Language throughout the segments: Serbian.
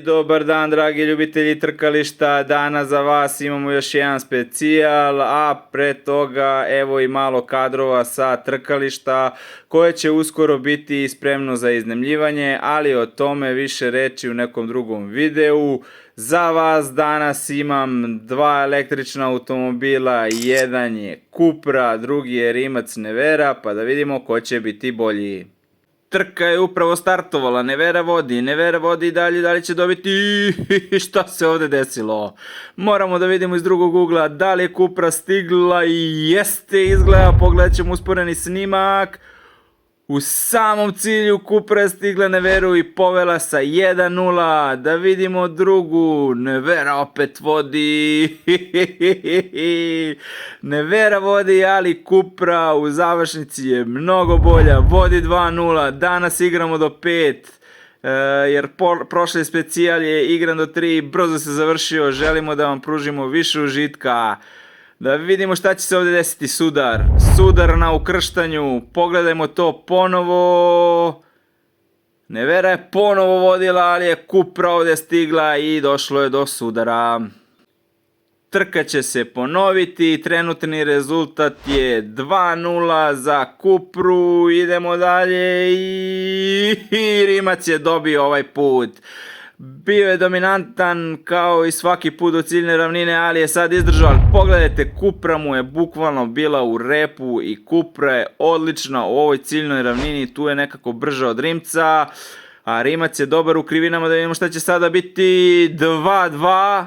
dobar dan dragi ljubitelji trkališta, danas za vas imamo još jedan specijal, a pre toga evo i malo kadrova sa trkališta koje će uskoro biti spremno za iznajmljivanje, ali o tome više reći u nekom drugom videu. Za vas danas imam dva električna automobila, jedan je Cupra, drugi je Rimac Nevera, pa da vidimo ko će biti bolji. Trka je upravo startovala, Nevera vodi dalje, da li će dobiti, šta se ovdje desilo? Moramo da vidimo iz drugog ugla, da li je Cupra stigla i jeste izgleda, pogledat ćemo usporeni snimak. U samom cilju Cupra je stigla Neveru i povela sa 1:0, da vidimo drugu, Nevera opet vodi, Nevera vodi, ali Cupra u završnici je mnogo bolja, vodi 2:0, danas igramo do 5, jer prošli specijal je igran do 3, brzo se završio, želimo da vam pružimo više užitka. Da vidimo šta će se ovdje desiti, sudar na ukrštanju, pogledajmo to ponovo. Nevera je ponovo vodila, ali je Cupra ovdje stigla i došlo je do sudara. Trka će se ponoviti, trenutni rezultat je 2:0 za Cupru, idemo dalje i Rimac je dobio ovaj put. Bio je dominantan kao i svaki put do ciljne ravnine, ali je sad izdržao. Pogledajte, Cupra mu je bukvalno bila u repu i Cupra je odlična u ovoj ciljnoj ravnini, tu je nekako brža od Rimca, a Rimac je dobar u krivinama, da vidimo šta će sada biti. 2:2,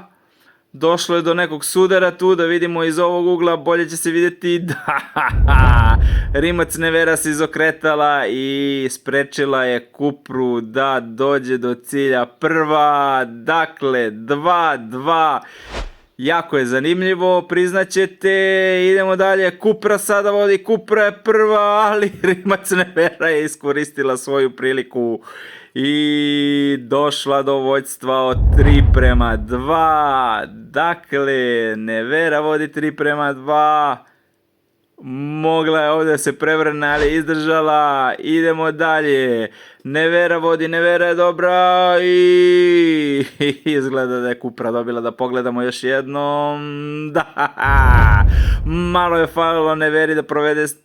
došlo je do nekog sudara tu, da vidimo iz ovog ugla, bolje će se vidjeti. Rimac Nevera se izokretala i sprečila je Cupru da dođe do cilja prva, dakle 2:2, jako je zanimljivo, priznaćete. Idemo dalje, Cupra sada vodi, Cupra je prva, ali Rimac Nevera je iskoristila svoju priliku i došla do vođstva od 3:2, dakle Nevera vodi 3:2, mogla je ovdje se prevrne, ali je izdržala. Idemo dalje, Nevera vodi, Nevera je dobra i izgleda da je Cupra dobila, da pogledamo još jednom. Da, malo je falilo Neveri da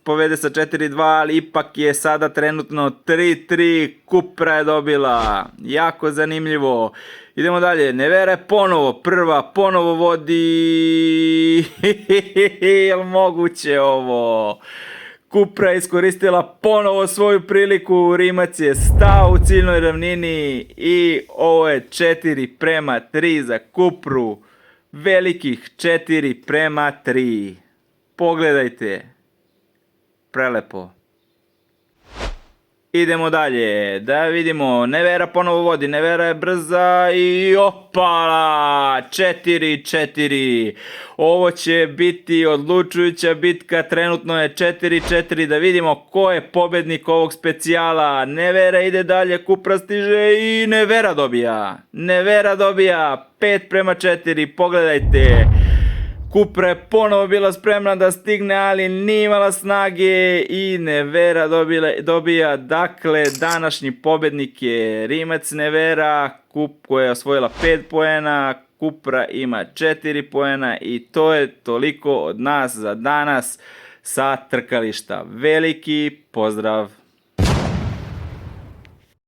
povede sa 4:2, ali ipak je sada trenutno 3:3, Cupra je dobila, jako zanimljivo. Idemo dalje, Nevera je ponovo prva, ponovo vodi, jel moguće ovo? Cupra je iskoristila ponovo svoju priliku, Rimac je stao u ciljnoj ravnini i ovo je 4:3 za Cupru, velikih 4:3. Pogledajte, prelepo. Idemo dalje, da vidimo, Nevera ponovo vodi, Nevera je brza i opala, 4:4. Ovo će biti odlučujuća bitka, trenutno je 4:4, da vidimo ko je pobednik ovog specijala. Nevera ide dalje, Cupra stiže i Nevera dobija. Nevera dobija 5:4, pogledajte. Cupra je ponovo bila spremna da stigne, ali nije imala snage i Nevera dobija. Dakle, današnji pobednik je Rimac Nevera, koja je osvojila 5 poena, Cupra ima 4 poena i to je toliko od nas za danas sa trkališta. Veliki pozdrav!